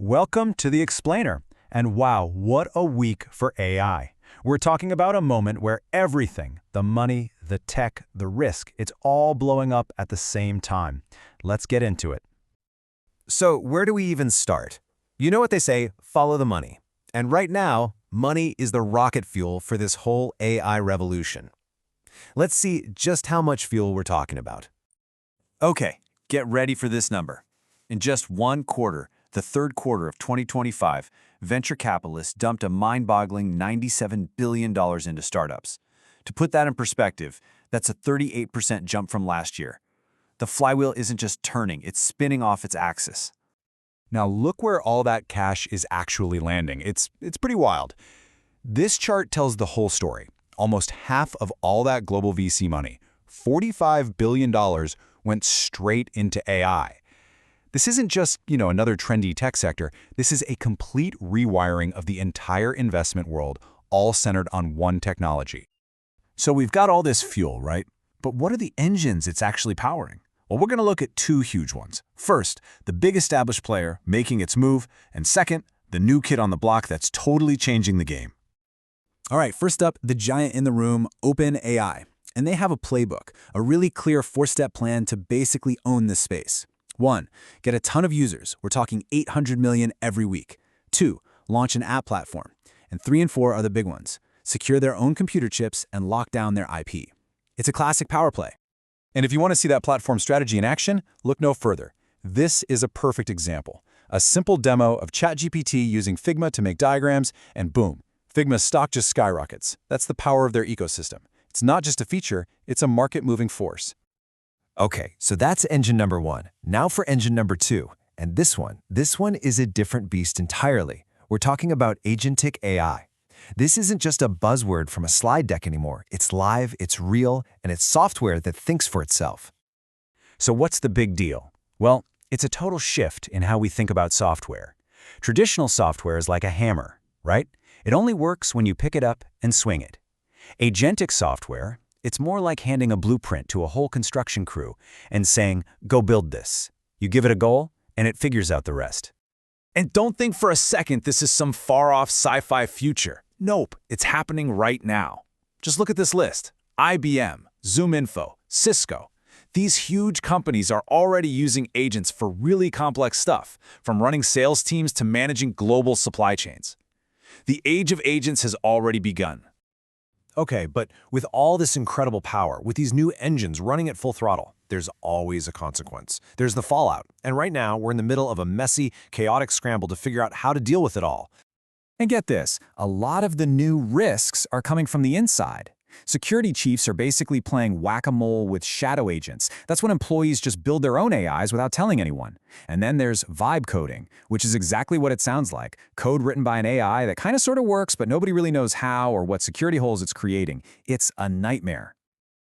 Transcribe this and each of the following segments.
Welcome to The Explainer. And wow, what a week for AI. We're talking about a moment where everything, the money, the tech, the risk, it's all blowing up at the same time. Let's get into it. So where do we even start? You know what they say, follow the money. And right now, money is the rocket fuel for this whole AI revolution. Let's see just how much fuel we're talking about. Okay, get ready for this number. In just one quarter, the third quarter of 2025, venture capitalists dumped a mind-boggling $97 billion into startups. To put that in perspective, that's a 38% jump from last year. The flywheel isn't just turning, it's spinning off its axis. Now look where all that cash is actually landing. It's pretty wild. This chart tells the whole story. Almost half of all that global VC money, $45 billion, went straight into AI. This isn't just, another trendy tech sector. This is a complete rewiring of the entire investment world, all centered on one technology. So we've got all this fuel, right? But what are the engines it's actually powering? Well, we're going to look at two huge ones. First, the big established player making its move, and second, the new kid on the block that's totally changing the game. All right, first up, the giant in the room, OpenAI. And they have a playbook, a really clear four-step plan to basically own this space. 1. Get a ton of users. We're talking 800 million every week. 2. Launch an app platform. And 3 and 4 are the big ones. Secure their own computer chips and lock down their IP. It's a classic power play. And if you want to see that platform strategy in action, look no further. This is a perfect example. A simple demo of ChatGPT using Figma to make diagrams, and boom, Figma's stock just skyrockets. That's the power of their ecosystem. It's not just a feature, it's a market-moving force. Okay, so that's engine number 1. Now for engine number 2. And this one is a different beast entirely. We're talking about Agentic AI. This isn't just a buzzword from a slide deck anymore. It's live, it's real, and it's software that thinks for itself. So what's the big deal? Well, it's a total shift in how we think about software. Traditional software is like a hammer, right? It only works when you pick it up and swing it. Agentic software, it's more like handing a blueprint to a whole construction crew and saying, go build this. You give it a goal, and it figures out the rest. And don't think for a second this is some far-off sci-fi future. Nope, it's happening right now. Just look at this list. IBM, ZoomInfo, Cisco. These huge companies are already using agents for really complex stuff, from running sales teams to managing global supply chains. The age of agents has already begun. Okay, but with all this incredible power, with these new engines running at full throttle, there's always a consequence. There's the fallout. And right now, we're in the middle of a messy, chaotic scramble to figure out how to deal with it all. And get this, a lot of the new risks are coming from the inside. Security chiefs are basically playing whack-a-mole with shadow agents. That's when employees just build their own AIs without telling anyone. And then there's vibe coding, which is exactly what it sounds like. Code written by an AI that kind of sort of works, but nobody really knows how or what security holes it's creating. It's a nightmare.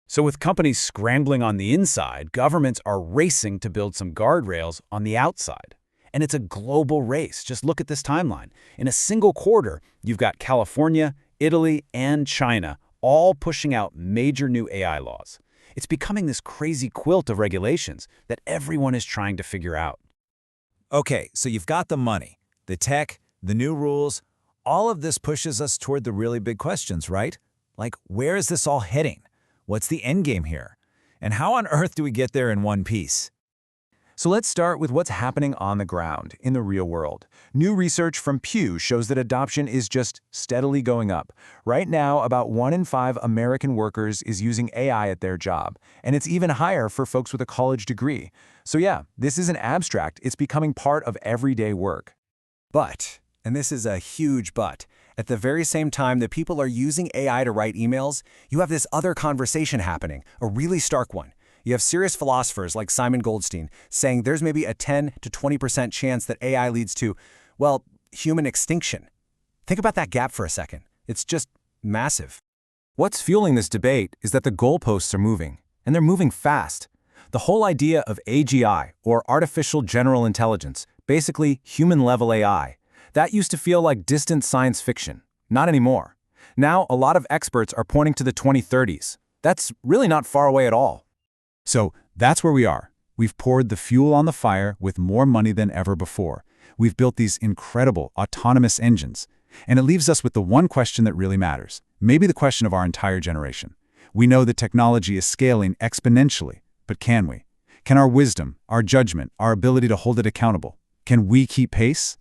So with companies scrambling on the inside, governments are racing to build some guardrails on the outside. And it's a global race. Just look at this timeline. In a single quarter, you've got California, Italy, and China all pushing out major new AI laws. It's becoming this crazy quilt of regulations that everyone is trying to figure out. Okay, so you've got the money, the tech, the new rules. All of this pushes us toward the really big questions, right? Like, where is this all heading? What's the end game here? And how on earth do we get there in one piece? So let's start with what's happening on the ground, in the real world. New research from Pew shows that adoption is just steadily going up. Right now, about 1 in 5 American workers is using AI at their job, and it's even higher for folks with a college degree. So yeah, this isn't abstract, it's becoming part of everyday work. But, and this is a huge but, at the very same time that people are using AI to write emails, you have this other conversation happening, a really stark one. You have serious philosophers like Simon Goldstein saying there's maybe a 10 to 20% chance that AI leads to, well, human extinction. Think about that gap for a second. It's just massive. What's fueling this debate is that the goalposts are moving, and they're moving fast. The whole idea of AGI, or artificial general intelligence, basically human-level AI, that used to feel like distant science fiction. Not anymore. Now, a lot of experts are pointing to the 2030s. That's really not far away at all. So that's where we are. We've poured the fuel on the fire with more money than ever before. We've built these incredible, autonomous engines. And it leaves us with the one question that really matters, maybe the question of our entire generation. We know that technology is scaling exponentially, but can we? Can our wisdom, our judgment, our ability to hold it accountable, can we keep pace?